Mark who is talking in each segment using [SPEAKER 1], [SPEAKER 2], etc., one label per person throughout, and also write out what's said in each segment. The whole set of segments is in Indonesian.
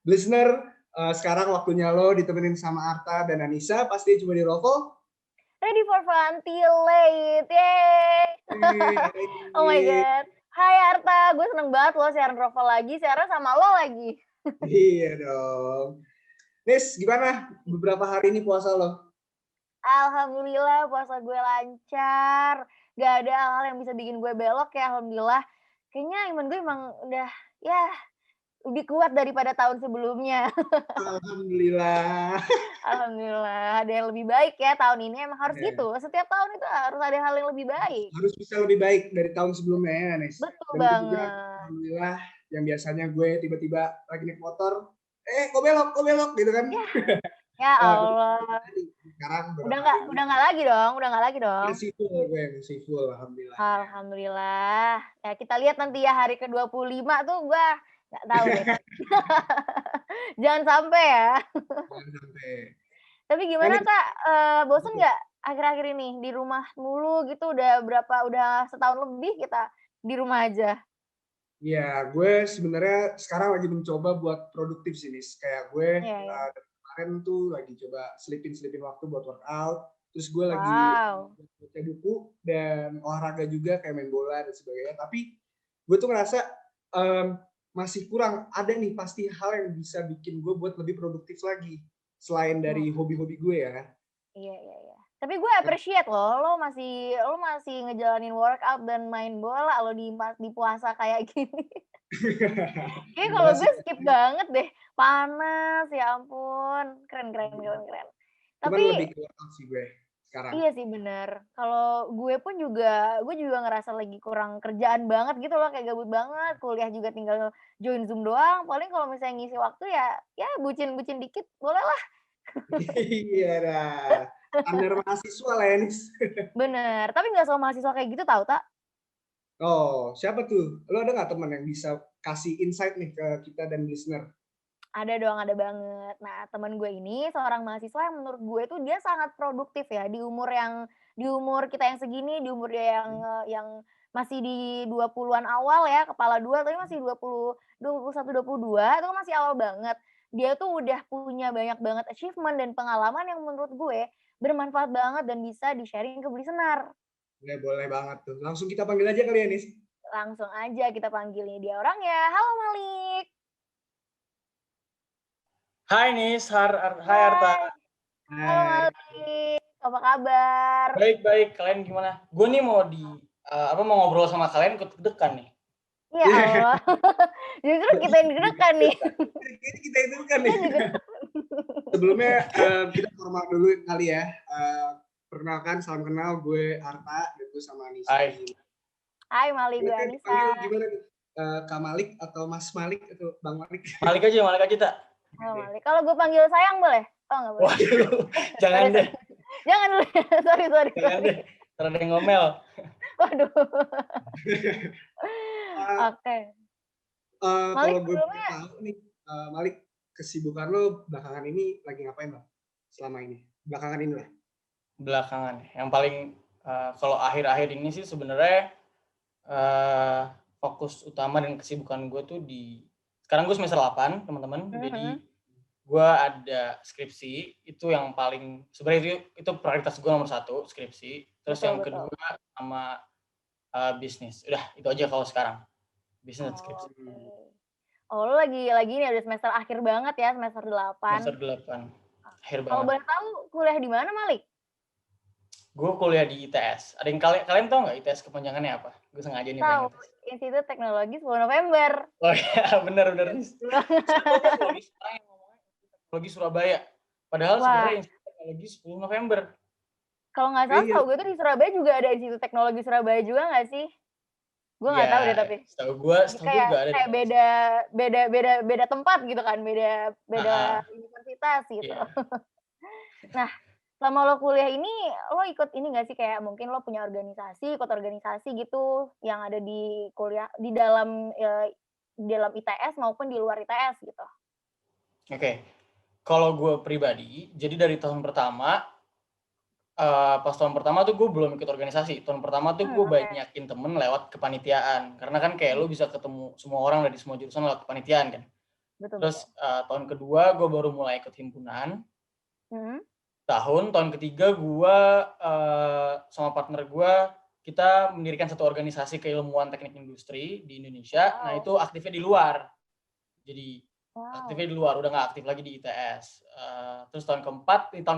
[SPEAKER 1] Listener, sekarang waktunya lo ditemenin sama Arta dan Anissa, pasti cuma di Rovo.
[SPEAKER 2] Ready for fun till late, yeay! Oh my god. Hai Arta, gue seneng banget lo siaran Rovo lagi, siaran sama lo lagi.
[SPEAKER 1] Iya dong. Nis, gimana beberapa hari ini puasa lo?
[SPEAKER 2] Alhamdulillah puasa gue lancar, gak ada hal-hal yang bisa bikin gue belok ya alhamdulillah. Kayaknya iman gue emang udah, ya lebih kuat daripada tahun sebelumnya.
[SPEAKER 1] Alhamdulillah.
[SPEAKER 2] Alhamdulillah, ada yang lebih baik ya tahun ini, emang harus
[SPEAKER 1] Ya,
[SPEAKER 2] gitu, setiap tahun itu harus ada hal yang lebih baik.
[SPEAKER 1] harus bisa lebih baik dari tahun sebelumnya ya, Nis.
[SPEAKER 2] Betul
[SPEAKER 1] Dan itu juga,
[SPEAKER 2] banget.
[SPEAKER 1] alhamdulillah, yang biasanya gue tiba-tiba lagi naik motor, kok belok, gitu kan.
[SPEAKER 2] Ya, ya Allah.
[SPEAKER 1] Sekarang
[SPEAKER 2] Udah
[SPEAKER 1] beberapa
[SPEAKER 2] nggak
[SPEAKER 1] hari ini,
[SPEAKER 2] udah nggak lagi dong udah nggak lagi dong?
[SPEAKER 1] masih full, alhamdulillahnya.
[SPEAKER 2] Alhamdulillah. Ya kita lihat nanti ya hari ke-25 tuh gua nggak tahu deh. Jangan sampai ya.
[SPEAKER 1] Jangan sampai.
[SPEAKER 2] Tapi
[SPEAKER 1] Nah,
[SPEAKER 2] gimana
[SPEAKER 1] nih,
[SPEAKER 2] Kak, bosen nggak akhir-akhir ini di rumah mulu gitu udah setahun lebih kita di rumah aja?
[SPEAKER 1] ya, gue sebenarnya sekarang lagi mencoba buat produktif sih, Nis. Kayak gue
[SPEAKER 2] Iya iya.
[SPEAKER 1] dari kemarin tuh lagi coba selipin waktu buat workout. Terus gue lagi
[SPEAKER 2] Wow.
[SPEAKER 1] baca buku dan olahraga juga kayak main bola dan sebagainya. Tapi gue tuh ngerasa em, masih kurang. Ada nih pasti hal yang bisa bikin gue buat lebih produktif lagi selain
[SPEAKER 2] Mmm,
[SPEAKER 1] dari hobi-hobi gue ya.
[SPEAKER 2] iya iya iya. Tapi gue appreciate loh, lo masih ngejalanin workout dan main bola lo di puasa kayak gini. Kayaknya kalau
[SPEAKER 1] Enggak sih,
[SPEAKER 2] gue skip banget deh, panas, ya ampun, keren keren keren keren.
[SPEAKER 1] cuman
[SPEAKER 2] Tapi
[SPEAKER 1] lebih ke workout sih gue sekarang.
[SPEAKER 2] iya sih bener, kalau gue juga ngerasa lagi kurang kerjaan banget gitu loh, kayak gabut banget, kuliah juga tinggal join Zoom doang, paling kalau misalnya ngisi waktu ya bucin-bucin dikit bolehlah.
[SPEAKER 1] Iya dah. Standar mahasiswa lah ya, Nis.
[SPEAKER 2] Bener, tapi nggak semua mahasiswa kayak gitu tahu, Tak.
[SPEAKER 1] Oh, siapa tuh? Lo ada nggak teman yang bisa kasih insight nih ke kita dan listener?
[SPEAKER 2] Ada dong, ada banget. Nah, temen gue ini seorang mahasiswa yang menurut gue tuh dia sangat produktif ya di umur kita yang segini, di umur dia yang masih di 20-an awal ya, kepala 2 tapi masih 21, 22 itu kan masih awal banget. Dia tuh udah punya banyak banget achievement dan pengalaman yang menurut gue bermanfaat banget dan bisa di-sharing ke listener.
[SPEAKER 1] Ya, boleh banget tuh. Langsung kita panggil aja kali ya, Nis.
[SPEAKER 2] Langsung aja kita panggil nih dia orangnya. Halo Malik.
[SPEAKER 3] Hai Nis, hai Arta.
[SPEAKER 2] Hai. Halo
[SPEAKER 1] Hai.
[SPEAKER 2] Malik, apa kabar?
[SPEAKER 3] Baik-baik, kalian gimana? Gue nih mau ngobrol sama kalian ikut deg-degan nih.
[SPEAKER 2] Ya Allah, justru kita yang deg-degan nih.
[SPEAKER 1] Ini kita itu kan nih.
[SPEAKER 2] Kita juga
[SPEAKER 1] Sebelumnya kita formal dulu kali ya. Perkenalkan, salam kenal. Gue Arta, dan gue sama Anissa.
[SPEAKER 3] Hai.
[SPEAKER 2] Hai Malik, gue
[SPEAKER 1] Kita
[SPEAKER 2] Anissa.
[SPEAKER 1] dipanggil gimana nih? Kak Malik atau Mas Malik atau Bang Malik?
[SPEAKER 3] Malik aja Tak.
[SPEAKER 2] Halo Malik, kalau gue panggil sayang boleh? Oh nggak boleh?
[SPEAKER 3] Waduh, jangan
[SPEAKER 2] Sorry,
[SPEAKER 3] deh,
[SPEAKER 2] sorry. Jangan dulu ya, sorry.
[SPEAKER 3] jangan deh. Ntar ada yang ngomel.
[SPEAKER 2] Waduh.
[SPEAKER 1] Uh,
[SPEAKER 2] Oke.
[SPEAKER 1] Kalau
[SPEAKER 2] Malik
[SPEAKER 1] gue boleh
[SPEAKER 2] sebelumnya
[SPEAKER 1] tahu nih, Malik, kesibukan lo belakangan ini lagi ngapain Bang? Selama ini? Belakangan ini lah.
[SPEAKER 3] Belakangan. Yang paling kalau akhir-akhir ini sih sebenarnya fokus utama dan kesibukan gue tuh sekarang gue semester 8, teman-teman. Jadi gue ada skripsi, itu yang paling sebenarnya itu prioritas gue nomor 1, skripsi. Terus
[SPEAKER 2] betul,
[SPEAKER 3] yang
[SPEAKER 2] betul.
[SPEAKER 3] kedua sama bisnis. Udah, itu aja kalau sekarang. Bisnis dan skripsi.
[SPEAKER 2] Oke. Oh, lu lagi ini udah semester akhir banget ya, semester 8.
[SPEAKER 3] Semester 8. Akhir
[SPEAKER 2] Kalau
[SPEAKER 3] banget.
[SPEAKER 2] boleh tahu kuliah di mana, Malik?
[SPEAKER 3] Gue kuliah di ITS. Ada yang kalian tahu nggak ITS kepanjangannya apa? Gue sengaja nih
[SPEAKER 2] Tahu,
[SPEAKER 3] bilang ITS.
[SPEAKER 2] Institut Teknologi 10 November.
[SPEAKER 3] Oh iya, benar. Banyak loh nih sekarang yang ngomongnya Teknologi Surabaya. Padahal sebenarnya Institut Teknologi 10 November.
[SPEAKER 2] Kalau nggak salah, tahu gue tuh di Surabaya juga ada Institut Teknologi Surabaya juga nggak sih? Gue nggak tahu deh tapi.
[SPEAKER 3] Setahu gue juga ada.
[SPEAKER 2] Kayak beda tempat gitu kan, beda universitas gitu.
[SPEAKER 3] Yeah.
[SPEAKER 2] Nah, selama lo kuliah ini, lo ikut ini nggak sih kayak mungkin lo punya ikut organisasi gitu yang ada di kuliah di dalam ITS maupun di luar ITS gitu?
[SPEAKER 3] Oke. Kalau gue pribadi, jadi dari tahun pertama, pas tahun pertama tuh gue belum ikut organisasi. Tahun pertama tuh gue banyakin temen lewat kepanitiaan. Karena kan kayak lo bisa ketemu semua orang dari semua jurusan lewat kepanitiaan kan.
[SPEAKER 2] Betul,
[SPEAKER 3] Terus
[SPEAKER 2] betul.
[SPEAKER 3] tahun kedua gue baru mulai ikut himpunan.
[SPEAKER 2] Mhm.
[SPEAKER 3] Tahun ketiga gue sama partner gue kita mendirikan satu organisasi keilmuan teknik industri di Indonesia. Nah
[SPEAKER 2] Wow.
[SPEAKER 3] itu aktifnya di luar. Jadi aktifnya
[SPEAKER 2] Wow.
[SPEAKER 3] di luar, udah nggak aktif lagi di ITS. Terus tahun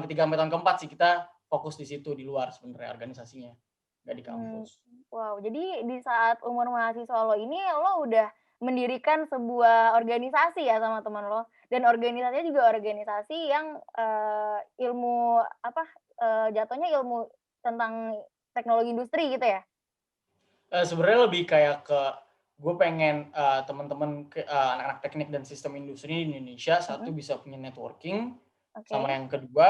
[SPEAKER 3] ketiga sampai tahun keempat sih kita fokus di situ di luar sebenarnya organisasinya, nggak di kampus.
[SPEAKER 2] Wow, jadi di saat umur mahasiswa lo ini, lo udah mendirikan sebuah organisasi ya sama teman lo, dan organisasinya juga organisasi yang, ilmu apa, jatuhnya ilmu tentang teknologi industri gitu ya?
[SPEAKER 3] Sebenarnya lebih kayak ke gue pengen teman-teman anak-anak teknik dan sistem industri di Indonesia satu
[SPEAKER 2] Mhm.
[SPEAKER 3] bisa punya networking, sama
[SPEAKER 2] Oke.
[SPEAKER 3] yang kedua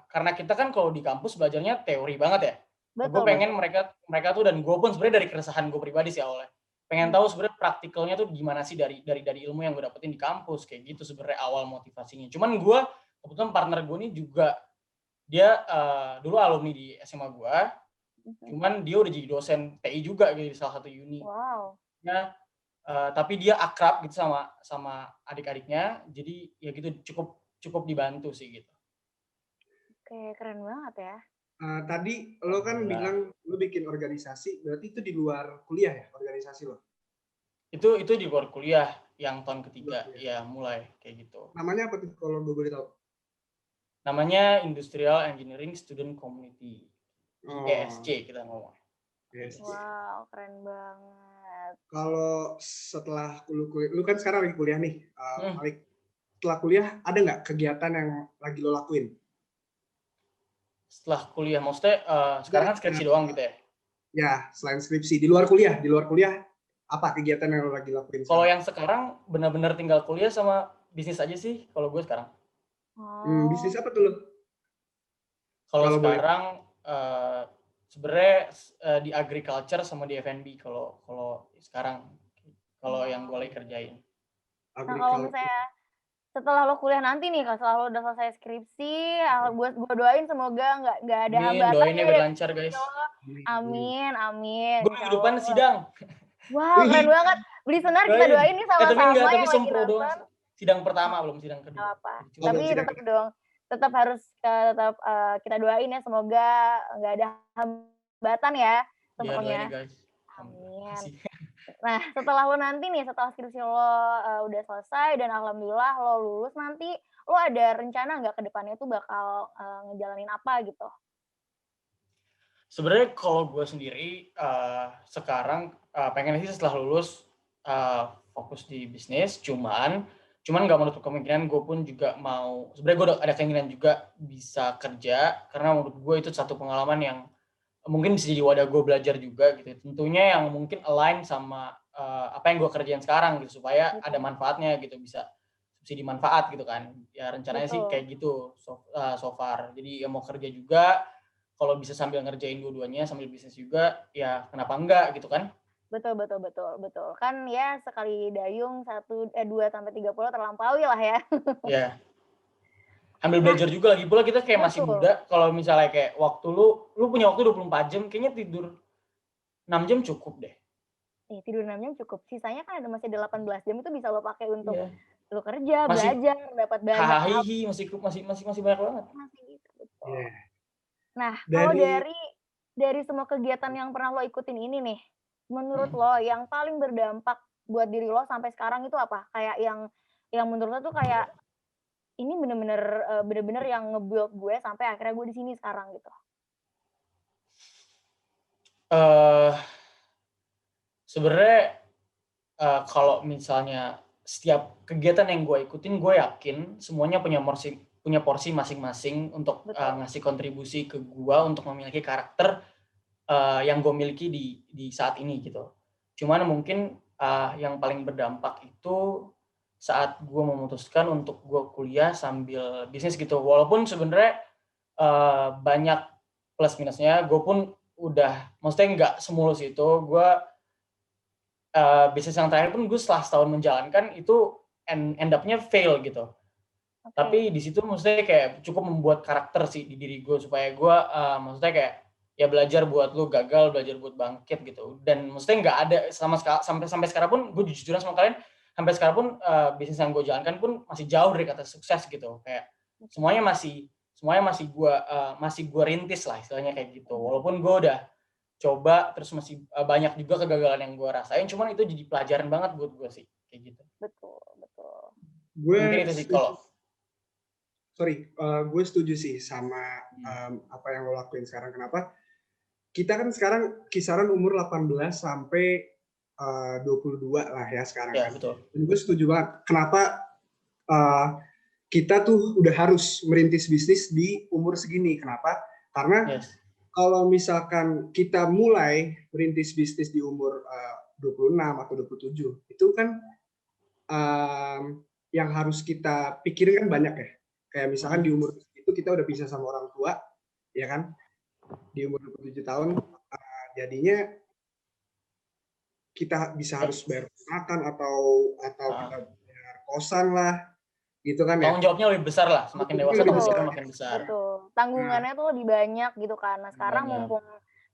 [SPEAKER 3] karena kita kan kalau di kampus belajarnya teori banget ya. Gue
[SPEAKER 2] Betul,
[SPEAKER 3] pengen
[SPEAKER 2] betul.
[SPEAKER 3] mereka tuh dan gue pun sebenarnya dari keresahan gue pribadi sih awalnya pengen tahu sebenarnya praktikalnya tuh gimana sih dari ilmu yang gue dapetin di kampus kayak gitu sebenarnya awal motivasinya. Cuman gue kebetulan partner gue ini juga dia dulu alumni di SMA gue,
[SPEAKER 2] Mhm.
[SPEAKER 3] cuman dia udah jadi dosen TI juga gitu di salah satu uni.
[SPEAKER 2] Wow.
[SPEAKER 3] Nah, tapi dia akrab gitu sama adik-adiknya, jadi ya gitu cukup dibantu sih gitu.
[SPEAKER 2] Oke, keren banget ya.
[SPEAKER 1] Tadi lo kan
[SPEAKER 3] Alhamdulillah.
[SPEAKER 1] bilang lo bikin organisasi, berarti itu di luar kuliah ya organisasi lo?
[SPEAKER 3] Itu di luar kuliah yang tahun
[SPEAKER 1] Di luar
[SPEAKER 3] ketiga,
[SPEAKER 1] kuliah.
[SPEAKER 3] ya mulai kayak gitu.
[SPEAKER 1] Namanya apa tuh kalau gue boleh tahu?
[SPEAKER 3] Namanya Industrial Engineering Student Community,
[SPEAKER 1] Oh,
[SPEAKER 3] IESC kita ngomong.
[SPEAKER 1] yes.
[SPEAKER 2] Wow, keren banget.
[SPEAKER 1] Kalau setelah lu kan sekarang lagi kuliah nih,
[SPEAKER 3] Hmm.
[SPEAKER 1] Malik. Setelah kuliah ada nggak kegiatan yang lagi lo lakuin?
[SPEAKER 3] Setelah kuliah, maksudnya sekarang kan skripsi doang gitu ya?
[SPEAKER 1] Ya, selain skripsi, di luar kuliah apa kegiatan yang lo lagi lakuin
[SPEAKER 3] Kalau
[SPEAKER 1] sekarang?
[SPEAKER 3] yang sekarang benar-benar tinggal kuliah sama bisnis aja sih kalau gue sekarang.
[SPEAKER 1] Bisnis
[SPEAKER 2] Oh.
[SPEAKER 1] apa tuh lo?
[SPEAKER 3] Kalau
[SPEAKER 1] Kalau boleh.
[SPEAKER 3] sekarang sebenarnya di agriculture sama di F&B kalau sekarang kalau yang gue lagi kerjain.
[SPEAKER 2] Nah, kalau
[SPEAKER 1] Agriculture.
[SPEAKER 2] misalnya setelah lo kuliah nanti nih, kalau setelah lo udah selesai skripsi, gua doain semoga nggak ada
[SPEAKER 3] Amin,
[SPEAKER 2] hambatan
[SPEAKER 3] doain
[SPEAKER 2] ya
[SPEAKER 3] ya biar
[SPEAKER 2] dari
[SPEAKER 3] lancar
[SPEAKER 2] skripsi
[SPEAKER 3] guys.
[SPEAKER 2] lo.
[SPEAKER 1] Amin.
[SPEAKER 2] Amin, amin,
[SPEAKER 3] Gue minggu depan
[SPEAKER 2] insyaallah.
[SPEAKER 3] sidang.
[SPEAKER 2] Wow, keren
[SPEAKER 1] Wih,
[SPEAKER 2] banget. Listener kita
[SPEAKER 3] Doain.
[SPEAKER 2] doain nih sama-sama
[SPEAKER 3] Tapi
[SPEAKER 2] yang lagi
[SPEAKER 3] sempro doang.
[SPEAKER 2] nonton.
[SPEAKER 3] Sidang pertama belum sidang
[SPEAKER 2] Nggak
[SPEAKER 3] kedua.
[SPEAKER 2] apa.
[SPEAKER 1] oh,
[SPEAKER 2] Tapi
[SPEAKER 1] belum sidang.
[SPEAKER 2] tetap dong, tetap harus kita doain ya semoga nggak ada hambatan ya
[SPEAKER 3] Ya doain
[SPEAKER 2] semuanya.
[SPEAKER 3] ya guys.
[SPEAKER 2] Amin.
[SPEAKER 3] Makasih.
[SPEAKER 2] Nah, setelah lo nanti nih, setelah skripsi lo udah selesai dan alhamdulillah lo lulus nanti, lo ada rencana nggak ke depannya tuh bakal ngejalanin apa gitu?
[SPEAKER 3] Sebenarnya kalau gue sendiri sekarang pengen sih setelah lulus fokus di bisnis, cuman nggak menutup kemungkinan gue pun juga mau sebenarnya gue ada keinginan juga bisa kerja karena menurut gue itu satu pengalaman yang mungkin bisa jadi wadah gue belajar juga gitu. Tentunya yang mungkin align sama apa yang gue kerjain sekarang gitu supaya ada
[SPEAKER 2] Betul.
[SPEAKER 3] manfaatnya gitu bisa subsidi manfaat gitu kan. Ya rencananya sih
[SPEAKER 2] Betul.
[SPEAKER 3] kayak gitu so far. Jadi ya mau kerja juga kalau bisa sambil ngerjain dua-duanya sambil bisnis juga ya kenapa enggak gitu kan.
[SPEAKER 2] Betul, betul, betul, betul. Kan ya sekali dayung 2 sampai 30 terlampaui lah ya.
[SPEAKER 3] Ya ambil
[SPEAKER 2] Nah,
[SPEAKER 3] belajar juga lagi pula kita kayak masih
[SPEAKER 2] betul.
[SPEAKER 3] muda. Kalau misalnya kayak waktu lu punya waktu 24 jam kayaknya tidur 6 jam cukup deh.
[SPEAKER 2] Tidur 6 jam cukup. Sisanya kan ada masih 18 jam itu bisa lo pakai untuk
[SPEAKER 3] Iya.
[SPEAKER 2] lo kerja,
[SPEAKER 3] Masih
[SPEAKER 2] belajar, dapat banyak hal.
[SPEAKER 3] hahaha masih banyak banget.
[SPEAKER 2] Masih gitu, betul.
[SPEAKER 1] Yeah.
[SPEAKER 2] Nah, kalau
[SPEAKER 1] Dari
[SPEAKER 2] dari semua kegiatan yang pernah lo ikutin ini nih, menurut lo yang paling berdampak buat diri lo sampai sekarang itu apa? Kayak yang menurut lo tuh kayak ini bener-bener yang nge-build gue sampai akhirnya gue di sini sekarang gitu.
[SPEAKER 3] Sebenarnya kalau misalnya setiap kegiatan yang gue ikutin, gue yakin semuanya punya porsi masing-masing untuk
[SPEAKER 2] Betul.
[SPEAKER 3] ngasih kontribusi ke gue untuk memiliki karakter yang gue miliki di saat ini gitu. Cuman mungkin yang paling berdampak itu saat gue memutuskan untuk gue kuliah sambil bisnis gitu. Walaupun sebenarnya banyak plus minusnya, gue pun maksudnya nggak semulus itu. Gue bisnis yang terakhir pun gue setelah setahun menjalankan itu end up-nya fail gitu.
[SPEAKER 2] Okay.
[SPEAKER 3] Tapi di situ maksudnya kayak cukup membuat karakter sih di diri gue supaya gue maksudnya kayak ya belajar buat lu gagal, belajar buat bangkit gitu. Dan maksudnya nggak ada sampai sekarang pun gue jujuran sama kalian sampai sekarang pun bisnis yang gue jalankan pun masih jauh dari kata sukses gitu. Kayak semuanya masih gue rintis lah istilahnya kayak gitu. Walaupun gue udah coba terus masih banyak juga kegagalan yang gue rasain, cuman itu jadi pelajaran banget buat gue sih kayak gitu.
[SPEAKER 2] Betul, betul.
[SPEAKER 3] Mungkin itu sih kalau
[SPEAKER 1] gue setuju sih sama apa yang lo lakuin sekarang. Kenapa? Kita kan sekarang kisaran umur 18 sampai 22 lah ya sekarang kan.
[SPEAKER 3] Betul.
[SPEAKER 1] Dan gue setuju banget. Kenapa kita tuh udah harus merintis bisnis di umur segini? Kenapa? Karena kalau misalkan kita mulai merintis bisnis di umur 26 atau 27, itu kan yang harus kita pikirin kan banyak ya. Kayak misalkan di umur itu kita udah pisah sama orang tua, ya kan? Di umur 27 tahun, jadinya kita bisa harus bayar makan atau kita bayar kosan lah, gitu kan ya.
[SPEAKER 3] Tanggung jawabnya lebih besar lah, semakin dewasa tanggung makin besar.
[SPEAKER 2] Betul, tanggungannya tuh lebih banyak gitu kan. Nah sekarang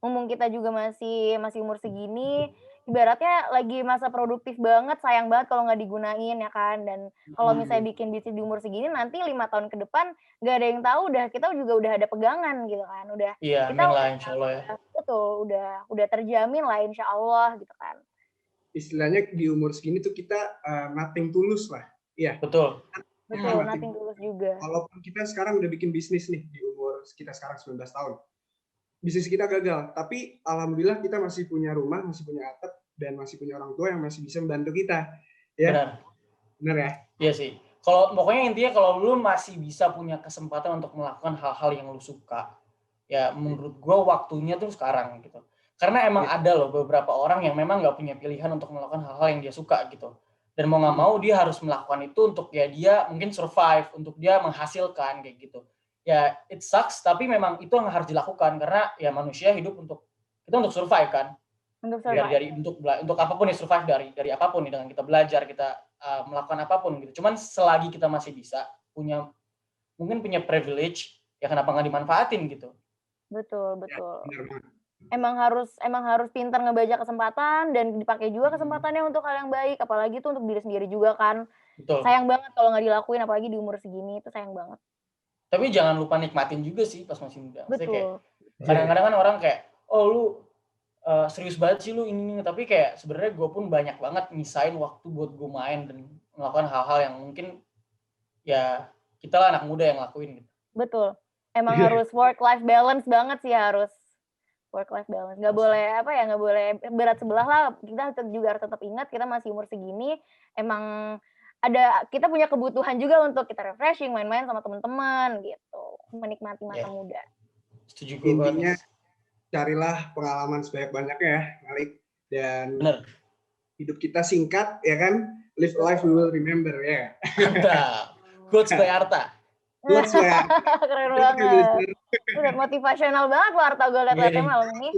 [SPEAKER 2] mumpung kita juga masih umur segini, ibaratnya lagi masa produktif banget, sayang banget kalau nggak digunain ya kan. Dan kalau misalnya bikin bisnis di umur segini, nanti 5 tahun ke depan nggak ada yang tahu, kita juga udah ada pegangan gitu kan.
[SPEAKER 3] Iya,
[SPEAKER 2] kita
[SPEAKER 3] amin lah insya Allah ya.
[SPEAKER 2] Betul, udah terjamin lah insya Allah gitu kan.
[SPEAKER 1] Istilahnya di umur segini tuh kita nothing tulus lah. Iya.
[SPEAKER 3] Betul.
[SPEAKER 2] Betul, nothing tulus juga.
[SPEAKER 1] Walaupun kita sekarang udah bikin bisnis nih di umur kita sekarang 19 tahun. Bisnis kita gagal, tapi alhamdulillah kita masih punya rumah, masih punya atap, dan masih punya orang tua yang masih bisa membantu kita. Ya? Benar ya?
[SPEAKER 3] Iya sih. Pokoknya intinya kalau lu masih bisa punya kesempatan untuk melakukan hal-hal yang lu suka, ya menurut gue waktunya tuh sekarang gitu. Karena emang ada loh beberapa orang yang memang nggak punya pilihan untuk melakukan hal-hal yang dia suka gitu. Dan mau nggak mau dia harus melakukan itu untuk ya dia mungkin survive, untuk dia menghasilkan kayak gitu. Ya it sucks, tapi memang itu yang harus dilakukan karena ya manusia hidup untuk survive kan.
[SPEAKER 2] Untuk survive.
[SPEAKER 3] Untuk apapun ya, survive dari apapun nih, dengan kita belajar, kita melakukan apapun gitu. Cuman selagi kita masih bisa punya privilege, ya kenapa nggak dimanfaatin gitu.
[SPEAKER 2] Betul. Emang harus pintar ngebaca kesempatan dan dipakai juga kesempatannya untuk hal yang baik, apalagi itu untuk diri sendiri juga kan.
[SPEAKER 3] Betul.
[SPEAKER 2] Sayang banget kalau nggak dilakuin, apalagi di umur segini, itu sayang banget.
[SPEAKER 3] Tapi jangan lupa nikmatin juga sih pas masih muda.
[SPEAKER 2] Betul.
[SPEAKER 3] Kayak, kadang-kadang kan orang kayak, oh lu serius banget sih lu ini, tapi kayak sebenarnya gue pun banyak banget nyisain waktu buat gue main dan melakukan hal-hal yang mungkin ya kita lah anak muda yang lakuin gitu.
[SPEAKER 2] Betul. Emang harus work-life balance banget sih, harus work-life balance. Nggak boleh berat sebelah lah. Kita juga harus tetap ingat kita masih umur segini, emang kita punya kebutuhan juga untuk kita refreshing, main-main sama teman-teman gitu, menikmati masa muda.
[SPEAKER 3] Setuju gue.
[SPEAKER 1] Intinya carilah pengalaman sebanyak-banyaknya ya, Malik. Dan hidup kita singkat ya kan, live life we will remember ya.
[SPEAKER 3] Mantap. Quotes by Arta.
[SPEAKER 2] Keren banget. Udah motivasional banget lo Arta, gue liat-liatnya malam ini.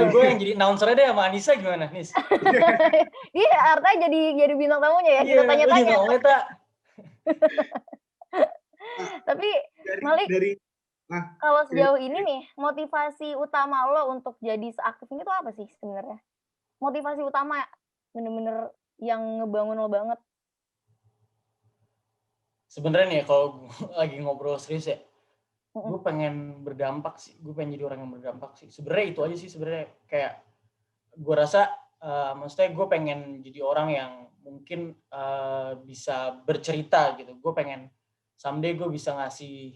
[SPEAKER 3] Gue yang jadi announcer-nya deh sama Anissa gimana, Nis?
[SPEAKER 2] Iya, Arta jadi bintang tamunya ya, kita tanya-tanya. Tapi Malik, kalau sejauh ini nih, motivasi utama lo untuk jadi seaktif ini tuh apa sih sebenarnya? Motivasi utama bener-bener yang ngebangun lo banget.
[SPEAKER 3] Sebenarnya nih kalau lagi ngobrol serius ya, gue pengen berdampak sih, gue pengen jadi orang yang berdampak sih. Sebenarnya itu aja sih sebenarnya, kayak gue rasa maksudnya gue pengen jadi orang yang mungkin bisa bercerita gitu. Gue pengen someday gue bisa ngasih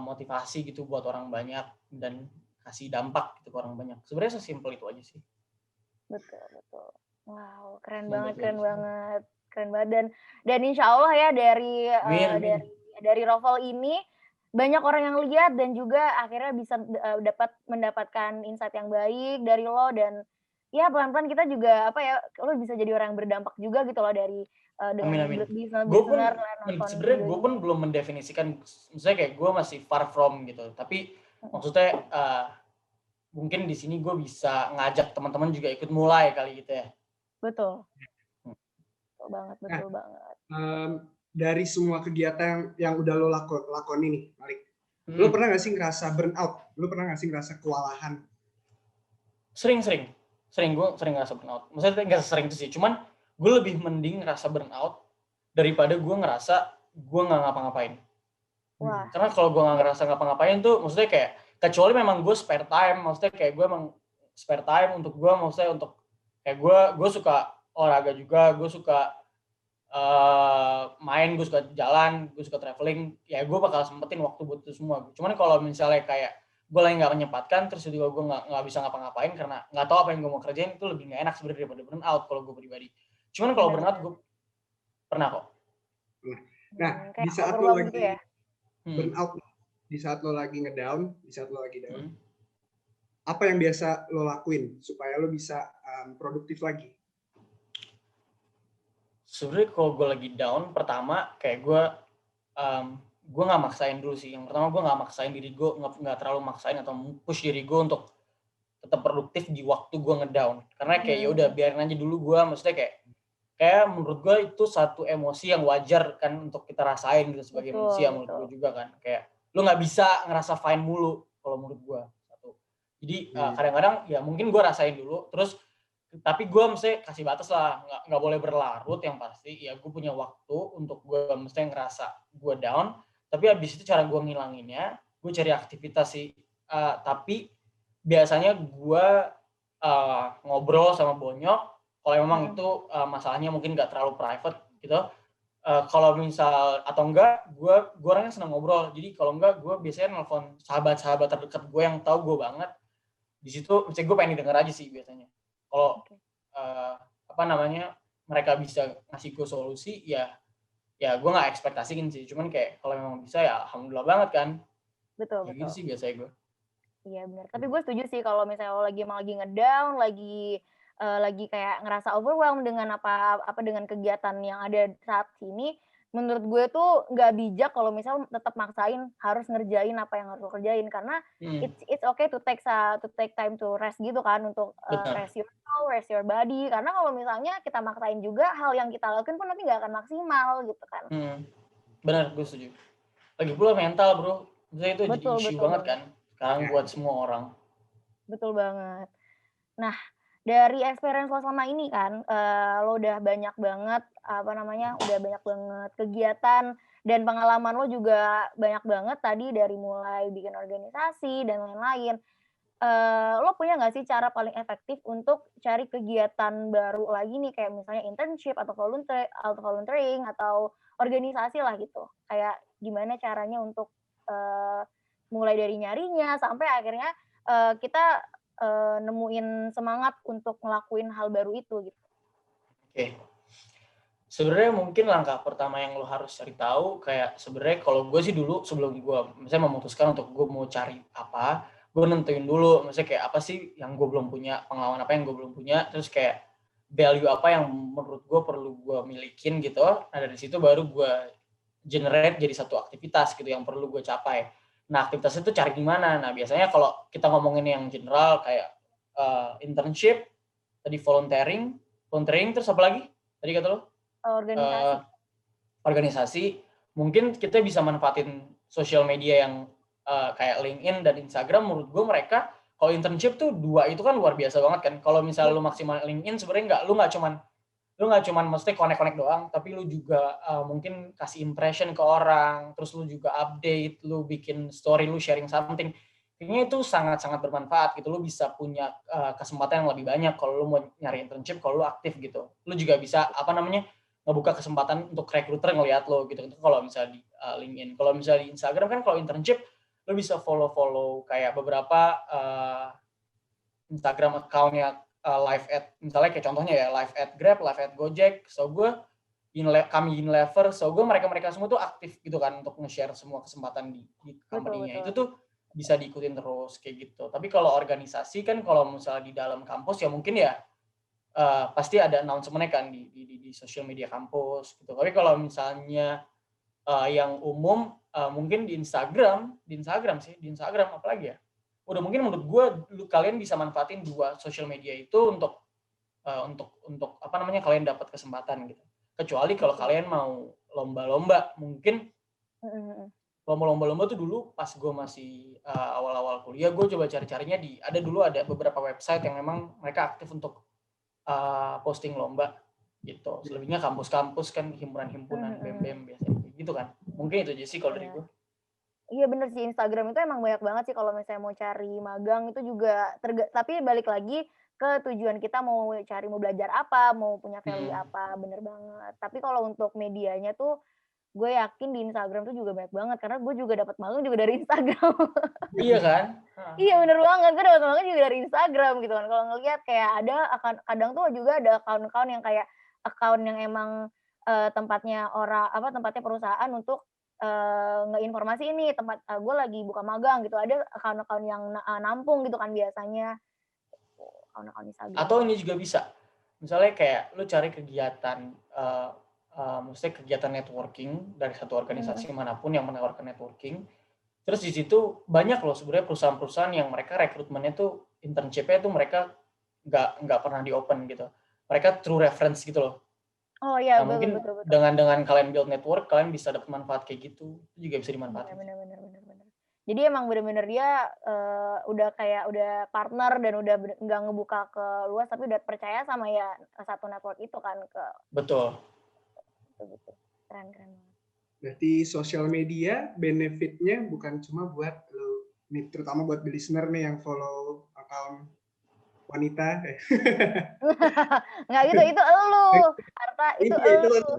[SPEAKER 3] motivasi gitu buat orang banyak dan kasih dampak gitu ke orang banyak. Sebenarnya sesimpel itu aja sih.
[SPEAKER 2] Betul. Wow, keren banget. Dan insya Allah ya dari Roval ini banyak orang yang lihat dan juga akhirnya bisa mendapatkan insight yang baik dari lo, dan ya pelan-pelan kita juga lo bisa jadi orang yang berdampak juga gitu loh dari
[SPEAKER 3] Amin. Sebenarnya gue pun belum mendefinisikan, maksudnya kayak gue masih far from gitu, tapi maksudnya mungkin di sini gue bisa ngajak teman-teman juga ikut mulai kali gitu ya.
[SPEAKER 2] Betul banget.
[SPEAKER 1] Dari semua kegiatan yang udah lo lakukan ini, Malik, lo pernah nggak sih ngerasa burnout? Lo pernah nggak sih ngerasa kewalahan?
[SPEAKER 3] Sering gue sering ngerasa burnout. Maksudnya nggak sering itu sih, cuman gue lebih mending ngerasa burnout daripada gue ngerasa gue nggak ngapa-ngapain.
[SPEAKER 2] Wah,
[SPEAKER 3] Karena kalau gue nggak ngerasa ngapa-ngapain tuh, maksudnya kayak kecuali memang gue spare time, maksudnya kayak gue emang spare time untuk gue, maksudnya untuk kayak gue suka olahraga juga, gue suka main, gue suka jalan, gue suka traveling, ya gue bakal sempetin waktu buat itu semua. Cuman kalau misalnya kayak gue lagi nggak menyempatkan, terus juga gue nggak bisa ngapa-ngapain karena nggak tahu apa yang gue mau kerjain, itu lebih nggak enak sebenarnya daripada burnout kalau gue pribadi. Cuman kalau burnout
[SPEAKER 2] benar-benar.
[SPEAKER 3] gue pernah kok.
[SPEAKER 1] Nah, di
[SPEAKER 2] Kayak
[SPEAKER 1] saat lo
[SPEAKER 2] overwhelmed gitu
[SPEAKER 1] lagi
[SPEAKER 2] ya.
[SPEAKER 1] burnout, di saat lo lagi ngedown, di saat lo lagi down,
[SPEAKER 3] Hmm.
[SPEAKER 1] apa yang biasa lo lakuin supaya lo bisa produktif lagi?
[SPEAKER 3] Sebenarnya kalau gue lagi down, pertama kayak gue nggak maksain dulu sih. Yang pertama gue nggak maksain diri gue, nggak terlalu maksain atau push diri gue untuk tetap produktif di waktu gue ngedown. Karena kayak ya udah biarin aja dulu gue, maksudnya kayak menurut gue itu satu emosi yang wajar kan untuk kita rasain gitu sebagai manusia menurut gue juga kan. Kayak lu nggak bisa ngerasa fine mulu kalau menurut gue satu. Jadi kadang-kadang ya mungkin gue rasain dulu, terus tapi gue mesti kasih batas lah, nggak boleh berlarut yang pasti. Ya gue punya waktu untuk gue mesti ngerasa gue down, tapi habis itu cara gue ngilanginnya, gue cari aktivitas sih. Tapi biasanya gue ngobrol sama bonyok, kalau memang itu masalahnya mungkin nggak terlalu private gitu. Kalau misal atau enggak, gue orangnya senang ngobrol. Jadi kalau enggak, gue biasanya nelfon sahabat-sahabat terdekat gue yang tahu gue banget. Di situ, misalnya gue pengen didengar aja sih biasanya. Kalau mereka bisa ngasih gue solusi, ya gue nggak ekspektasiin sih. Cuman kayak kalau memang bisa ya alhamdulillah banget kan.
[SPEAKER 2] Betul,
[SPEAKER 3] Ya
[SPEAKER 2] betul.
[SPEAKER 3] gitu sih biasanya gue.
[SPEAKER 2] Iya benar. Tapi gue setuju sih kalau misalnya lo lagi ngedown, lagi kayak ngerasa overwhelmed dengan dengan kegiatan yang ada saat ini, menurut gue tuh nggak bijak kalau misal tetap maksain harus ngerjain apa yang harus lo kerjain karena it's okay to take time to rest gitu kan untuk
[SPEAKER 3] Benar.
[SPEAKER 2] rest your soul, rest your body. Karena kalau misalnya kita maksain juga hal yang kita lakuin pun nanti nggak akan maksimal gitu kan.
[SPEAKER 3] Benar, gue setuju. Lagi pula mental bro, misalnya itu jadi
[SPEAKER 2] Betul,
[SPEAKER 3] isu
[SPEAKER 2] betul
[SPEAKER 3] banget
[SPEAKER 2] banget.
[SPEAKER 3] kan sekarang buat semua orang.
[SPEAKER 2] Betul banget. Nah, dari experience lo selama ini kan, lo udah banyak banget, udah banyak banget kegiatan dan pengalaman lo juga banyak banget tadi dari mulai bikin organisasi dan lain-lain. Lo punya nggak sih cara paling efektif untuk cari kegiatan baru lagi nih, kayak misalnya internship atau volunteering atau organisasi lah gitu? Kayak gimana caranya untuk, mulai dari nyarinya sampai akhirnya, kita nemuin semangat untuk ngelakuin hal baru itu gitu.
[SPEAKER 3] Oke. Sebenarnya mungkin langkah pertama yang lo harus cari tahu kayak sebenarnya kalau gue sih dulu sebelum gue misalnya memutuskan untuk gue mau cari apa, gue nentuin dulu misalnya kayak apa sih yang gue belum punya, pengalaman apa yang gue belum punya, terus kayak value apa yang menurut gue perlu gue milikin gitu. Nah dari situ baru gue generate jadi satu aktivitas gitu yang perlu gue capai. Nah aktivitas itu cari di mana? Nah biasanya kalau kita ngomongin yang general kayak internship, tadi volunteering terus apa lagi? Tadi kata lo? Organisasi, mungkin kita bisa manfaatin sosial media yang kayak LinkedIn dan Instagram. Menurut gue mereka kalau internship tuh dua itu kan luar biasa banget kan. Kalau misalnya lu maksimal LinkedIn sebenarnya lu nggak cuman mesti connect doang, tapi lu juga mungkin kasih impression ke orang, terus lu juga update, lu bikin story, lu sharing something. Kayaknya itu sangat-sangat bermanfaat gitu. Lu bisa punya kesempatan yang lebih banyak kalau lu mau nyari internship, kalau lu aktif gitu. Lu juga bisa ngebuka kesempatan untuk recruiter ngelihat lo gitu. Itu kalau misalnya di LinkedIn. Kalau misalnya di Instagram kan kalau internship lo bisa follow kayak beberapa Instagram account-nya live at, misalnya kayak contohnya ya live at Grab, live at Gojek. So gue kami Unilever, so gue mereka semua tuh aktif gitu kan untuk nge-share semua kesempatan di company-nya. Itu tuh bisa diikutin terus kayak gitu. Tapi kalau organisasi kan kalau misalnya di dalam kampus ya mungkin ya pasti ada announcement-nya kan di sosial media kampus gitu. Tapi kalau misalnya yang umum mungkin di Instagram apalagi ya. Udah mungkin menurut gue kalian bisa manfaatin dua sosial media itu untuk kalian dapat kesempatan gitu. Kecuali kalau kalian mau lomba-lomba, mungkin lomba-lomba tuh dulu pas gue masih awal-awal kuliah, gue coba cari-carinya ada beberapa website yang memang mereka aktif untuk posting lomba. gitu. Selebihnya kampus-kampus kan, himpunan-himpunan, BEM-BEM biasanya gitu kan. Mungkin itu aja sih kalau dari gue.
[SPEAKER 2] Iya bener sih, Instagram itu emang banyak banget sih kalau misalnya mau cari magang itu juga tapi balik lagi ke tujuan kita mau belajar apa, mau punya value apa, bener banget. Tapi kalau untuk medianya tuh gue yakin di Instagram tuh juga banyak banget karena gue juga dapat magang juga dari Instagram.
[SPEAKER 3] Iya kan?
[SPEAKER 2] Iya bener banget, gue dapat magang juga dari Instagram gitu kan. Kalau ngelihat kayak ada kadang tuh juga ada account-account yang kayak account yang emang tempatnya tempatnya perusahaan untuk ngeinformasi ini tempat gue lagi buka magang gitu. Ada account-account yang nampung gitu kan biasanya. Account-account Instagram.
[SPEAKER 3] Atau ini juga bisa. Misalnya kayak lu cari kegiatan maksudnya kegiatan networking dari satu organisasi manapun yang menawarkan networking. Terus di situ banyak loh sebenarnya perusahaan-perusahaan yang mereka rekrutmennya tuh internship-nya tuh mereka nggak pernah di open gitu. Mereka true reference gitu loh.
[SPEAKER 2] Oh iya,
[SPEAKER 3] Nah, mungkin
[SPEAKER 2] betul.
[SPEAKER 3] dengan kalian build network, kalian bisa dapat manfaat kayak gitu. Itu juga bisa dimanfaatkan.
[SPEAKER 2] Bener. Jadi emang bener-bener dia udah partner dan udah nggak ngebuka ke luas tapi udah percaya sama ya satu network itu kan ke.
[SPEAKER 3] Betul.
[SPEAKER 2] Keren banget.
[SPEAKER 1] Berarti sosial media benefitnya bukan cuma buat lo, nih terutama buat listener nih yang follow account wanita.
[SPEAKER 2] Nggak gitu, itu elu. Arta, itu elu.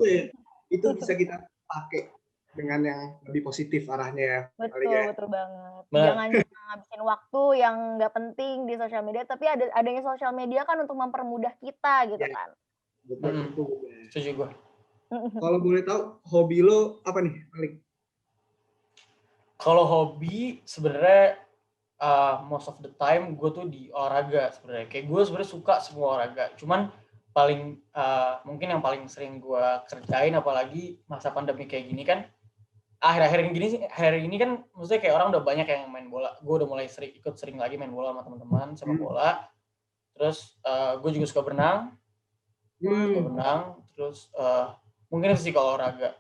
[SPEAKER 1] Itu bisa kita pakai dengan yang lebih positif arahnya.
[SPEAKER 2] Betul banget. Jangan ngabisin waktu yang nggak penting di sosial media, tapi adanya sosial media kan untuk mempermudah kita gitu kan.
[SPEAKER 1] Betul.
[SPEAKER 3] Setuju gue.
[SPEAKER 1] Kalau boleh tahu, hobi lo apa nih, Malik?
[SPEAKER 3] Kalau hobi sebenarnya most of the time gue tuh di olahraga sebenarnya. Kayak gue sebenarnya suka semua olahraga. Cuman mungkin yang paling sering gue kerjain apalagi masa pandemi kayak gini kan. Akhir-akhir ini kan maksudnya kayak orang udah banyak yang main bola. Gue udah mulai ikut sering lagi main bola sama teman-teman sepak bola. Terus gue juga suka berenang. Terus mungkin itu sih kalau olahraga.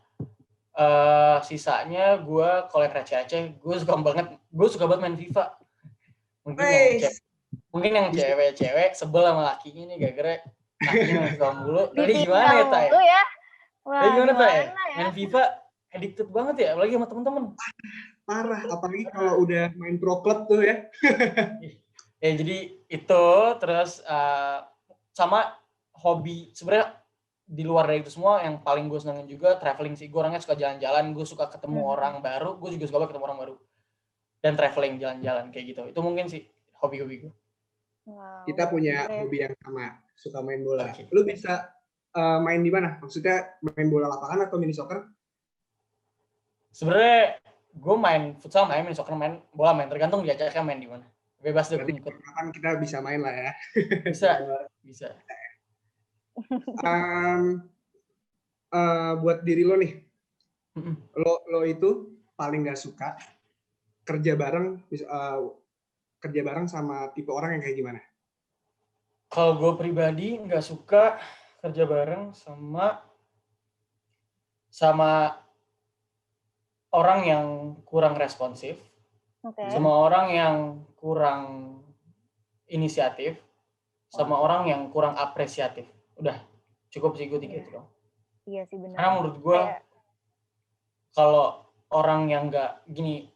[SPEAKER 3] Sisanya gue kalau yang receh-receh, gue suka banget main FIFA. Mungkin yang cewek sebel sama lakinya nih gara-gara lakinya main FIFA mulu. Tadi gimana ya, Tay? Tadi gimana, Tay? Main FIFA addicted banget ya, apalagi sama temen-temen.
[SPEAKER 1] Parah, apalagi kalau udah main pro club tuh ya.
[SPEAKER 3] Ya jadi itu, terus sama hobi sebenarnya di luar dari itu semua yang paling gue senengin juga traveling sih. Gue orangnya suka jalan-jalan, gue suka ketemu orang baru, gue juga suka banget ketemu orang baru dan traveling jalan-jalan kayak gitu. Itu mungkin sih hobi-hobi gue.
[SPEAKER 2] Wow,
[SPEAKER 1] kita punya hobi yang sama, suka main bola. Lu bisa main di mana? Maksudnya main bola lapangan atau mini soccer?
[SPEAKER 3] Sebenarnya gue main futsal, main soccer, main bola, tergantung diajaknya main di mana. Bebas deh gue ikut.
[SPEAKER 1] Kapan kita bisa main lah ya?
[SPEAKER 3] Bisa.
[SPEAKER 1] Buat diri lo nih, lo itu paling nggak suka kerja bareng sama tipe orang yang kayak gimana?
[SPEAKER 3] Kalau gue pribadi nggak suka kerja bareng sama orang yang kurang responsif, sama orang yang kurang inisiatif, sama orang yang kurang apresiatif. Udah, cukup sih gue 3 itu dong.
[SPEAKER 2] Iya sih benar.
[SPEAKER 3] Karena menurut gue kalau orang yang nggak gini,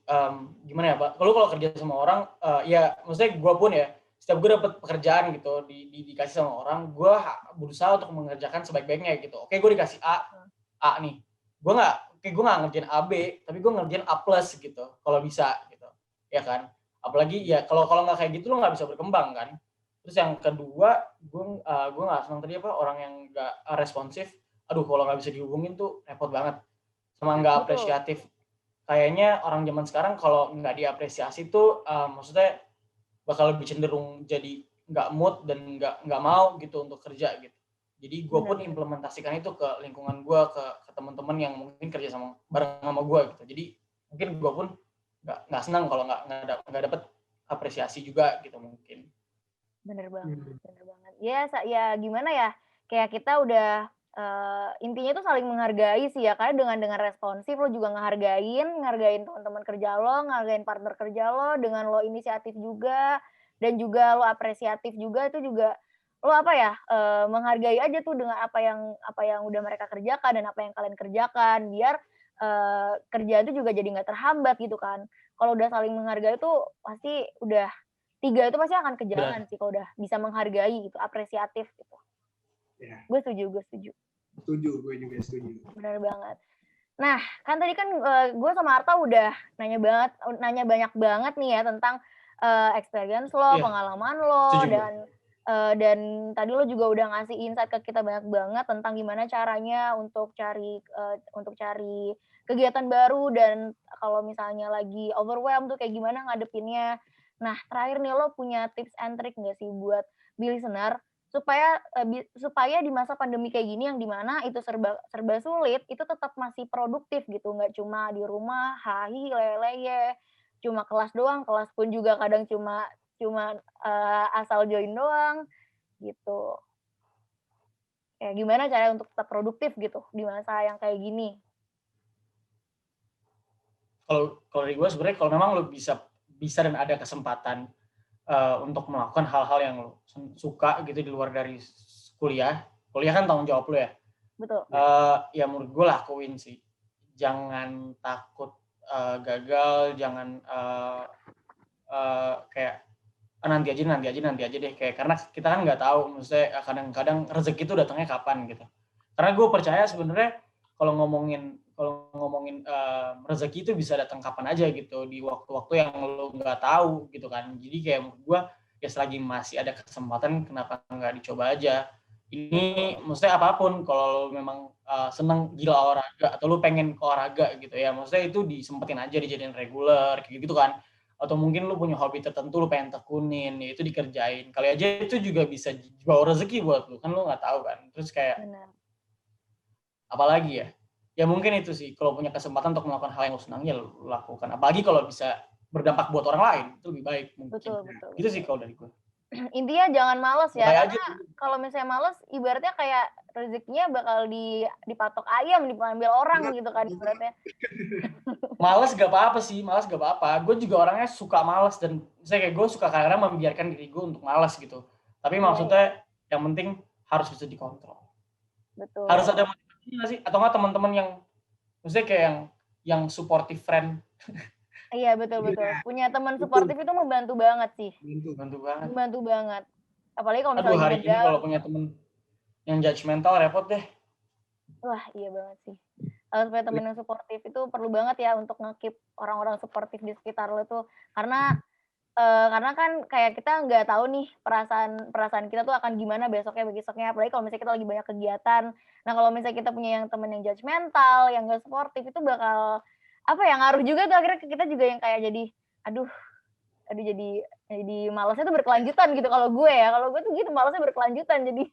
[SPEAKER 3] gimana ya Pak? Kalau kerja sama orang, ya maksudnya gue pun ya, setiap gue dapet pekerjaan gitu, dikasih sama orang, gue berusaha untuk mengerjakan sebaik-baiknya gitu. Oke, gue dikasih A nih, gue nggak ngerjain AB, tapi gue ngerjain A+ gitu, kalau bisa gitu, ya kan? Apalagi ya kalau nggak kayak gitu lo nggak bisa berkembang kan. Terus yang kedua, gue nggak senang tadi orang yang nggak responsif. Aduh, kalau nggak bisa dihubungin tuh repot banget, sama nggak apresiatif. Kayaknya orang zaman sekarang kalau nggak diapresiasi tuh maksudnya bakal lebih cenderung jadi nggak mood dan nggak mau gitu untuk kerja gitu. Jadi gue pun implementasikan itu ke lingkungan gue, ke teman-teman yang mungkin kerja bareng sama gue gitu. Jadi mungkin gue pun nggak senang kalau nggak dapet apresiasi juga gitu mungkin.
[SPEAKER 2] Bener banget. Ya gimana ya? Kayak kita udah intinya tuh saling menghargai sih ya, karena dengan responsif lo juga ngehargain teman-teman kerja lo, ngehargain partner kerja lo, dengan lo inisiatif juga dan juga lo apresiatif juga, itu juga lo menghargai aja tuh dengan apa yang udah mereka kerjakan dan apa yang kalian kerjakan, biar kerjaan itu juga jadi nggak terhambat gitu kan. Kalau udah saling menghargai tuh pasti udah 3 itu pasti akan ke jalan sih kalau udah bisa menghargai gitu, apresiatif gitu.
[SPEAKER 1] Ya,
[SPEAKER 2] Gue setuju.
[SPEAKER 1] gue juga setuju.
[SPEAKER 2] Benar banget. Nah, kan tadi kan gue sama Arta udah nanya banyak banget nih ya tentang experience lo, pengalaman lo, dan tadi lo juga udah ngasih insight ke kita banyak banget tentang gimana caranya untuk cari kegiatan baru, dan kalau misalnya lagi overwhelmed tuh kayak gimana ngadepinnya. Nah, terakhir nih, lo punya tips and trick nggak sih buat listener supaya di masa pandemi kayak gini yang dimana itu serba sulit, itu tetap masih produktif gitu, nggak cuma di rumah hahi leye, cuma kelas doang, kelas pun juga kadang cuma asal join doang gitu. Kayak gimana cara untuk tetap produktif gitu di masa yang kayak gini?
[SPEAKER 3] Kalau dari gue sebenarnya kalau memang lo bisa dan ada kesempatan untuk melakukan hal-hal yang lo suka gitu di luar dari kuliah kan tanggung jawab lo ya.
[SPEAKER 2] Betul.
[SPEAKER 3] Ya menurut gue lakuin sih. Jangan takut gagal, jangan kayak nanti aja deh, kayak karena kita kan nggak tahu, maksudnya kadang-kadang rezeki itu datangnya kapan gitu. Karena gue percaya sebenarnya kalau ngomongin rezeki itu bisa datang kapan aja gitu, di waktu-waktu yang lo nggak tahu gitu kan. Jadi kayak menurut gue ya selagi masih ada kesempatan, kenapa nggak dicoba aja. Ini maksudnya apapun, kalau lo memang seneng gila olahraga atau lo pengen ke olahraga gitu ya, maksudnya itu disempetin aja, dijadiin reguler kayak gitu kan. Atau mungkin lu punya hobi tertentu lu pengen tekunin, ya itu dikerjain. Kali aja itu juga bisa bawa rezeki buat lu, kan lu nggak tahu kan. Terus kayak apalagi ya? Ya mungkin itu sih, kalau punya kesempatan untuk melakukan hal yang lu senang ya lu lakukan. Apalagi kalau bisa berdampak buat orang lain, itu lebih baik mungkin.
[SPEAKER 2] Betul.
[SPEAKER 3] Gitu sih kalau dari gue.
[SPEAKER 2] Intinya jangan malas ya,
[SPEAKER 3] karena
[SPEAKER 2] kalau misalnya malas ibaratnya kayak rezekinya bakal dipatok ayam, diambil orang gitu kan ibaratnya.
[SPEAKER 3] Malas gak apa-apa sih, gue juga orangnya suka malas, dan saya kayak gue suka kadang membiarkan diri gue untuk malas gitu, tapi maksudnya yang penting harus bisa dikontrol. Betul. Harus ada motivasi nggak sih, atau nggak teman-teman yang maksudnya kayak yang supportive friend.
[SPEAKER 2] Iya betul. Punya teman suportif itu membantu banget sih. Membantu banget. Apalagi kalau misalnya
[SPEAKER 3] hari ini kalau punya teman yang judgmental repot deh.
[SPEAKER 2] Wah iya banget sih. Kalau supaya teman yang suportif itu perlu banget ya untuk nge-keep orang-orang suportif di sekitar lo tuh. Karena kan kayak kita nggak tahu nih perasaan kita tuh akan gimana besoknya. Apalagi kalau misalnya kita lagi banyak kegiatan. Nah kalau misalnya kita punya yang temen yang judgmental, yang nggak suportif, itu bakal ngaruh juga tuh akhirnya ke kita juga yang kayak jadi jadi malasnya tuh berkelanjutan gitu. Kalau gue tuh gitu, malasnya berkelanjutan jadi.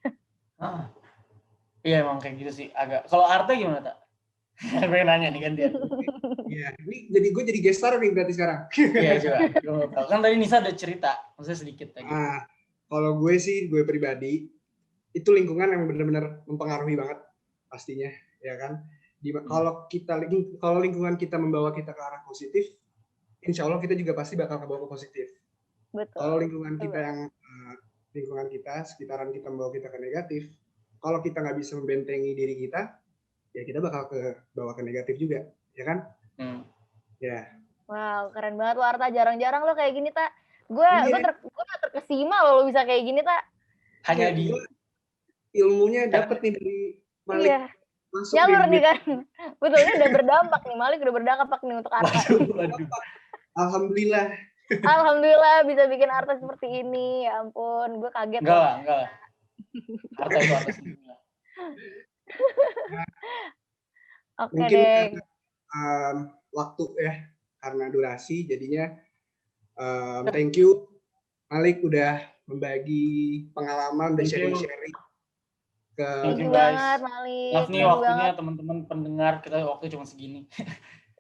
[SPEAKER 3] Iya emang kayak gitu sih agak. Kalau Arta gimana tak? Pengen nanya nih kan dia.
[SPEAKER 1] Iya, ini gue jadi gestar nih berarti sekarang.
[SPEAKER 3] Iya coba. Kan tadi Nisa ada cerita, maksudnya sedikit lagi.
[SPEAKER 1] Kalau gue pribadi itu lingkungan yang benar-benar mempengaruhi banget pastinya, ya kan. Kalau lingkungan kita membawa kita ke arah positif, insya Allah kita juga pasti bakal kebawa ke positif. Betul. Kalau lingkungan kita, sekitaran kita membawa kita ke negatif, kalau kita nggak bisa membentengi diri kita, ya kita bakal bawa ke negatif juga, ya kan? Ya.
[SPEAKER 2] Wow, keren banget lo Arta, jarang-jarang lo kayak gini tak. Gue terkesima lo bisa kayak gini tak.
[SPEAKER 3] Hanya di
[SPEAKER 1] ilmunya dapat nih dari Malik.
[SPEAKER 2] Iya. Jalur nih kan. Betulnya udah berdampak nih, Malik udah berdampak nih untuk Arta.
[SPEAKER 1] Alhamdulillah.
[SPEAKER 2] Alhamdulillah bisa bikin Arta seperti ini. Ya ampun, gue kaget.
[SPEAKER 3] Enggak lah. Arta itu Arta sendiri.
[SPEAKER 2] Oke deh.
[SPEAKER 1] Waktu ya, karena durasi jadinya thank you Malik udah membagi pengalaman dan sharing-sharing.
[SPEAKER 2] Thank you banget Malik.
[SPEAKER 3] Maaf nih waktunya teman-teman pendengar, kita waktu cuma segini.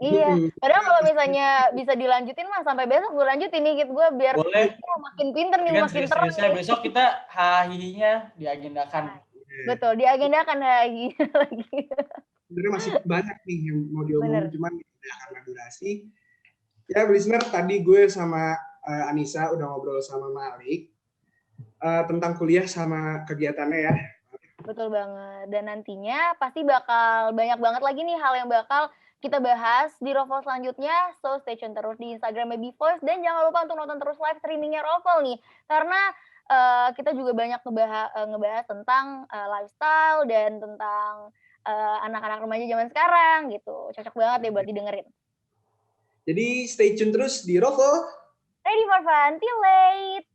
[SPEAKER 2] Iya, padahal kalau misalnya bisa dilanjutin mah sampai besok gue lanjutin nih gue biar makin pinter nih, makin terang nih.
[SPEAKER 3] Besok kita hahinya diagendakan.
[SPEAKER 2] Betul, diagendakan hahi lagi.
[SPEAKER 1] Sebenarnya masih banyak nih yang mau diomongin, cuman karena durasi. Ya listener, tadi gue sama Anissa udah ngobrol sama Malik. tentang kuliah sama kegiatannya ya.
[SPEAKER 2] Betul banget. Dan nantinya pasti bakal banyak banget lagi nih hal yang bakal kita bahas di Rovel selanjutnya. So stay tune terus di Instagram Baby Voice dan jangan lupa untuk nonton terus live streamingnya Rovel nih. Karena kita juga banyak ngebahas tentang lifestyle dan tentang anak-anak remaja zaman sekarang gitu. Cocok banget deh buat didengerin.
[SPEAKER 1] Jadi stay tune terus di Rovel.
[SPEAKER 2] Ready for fun, till late.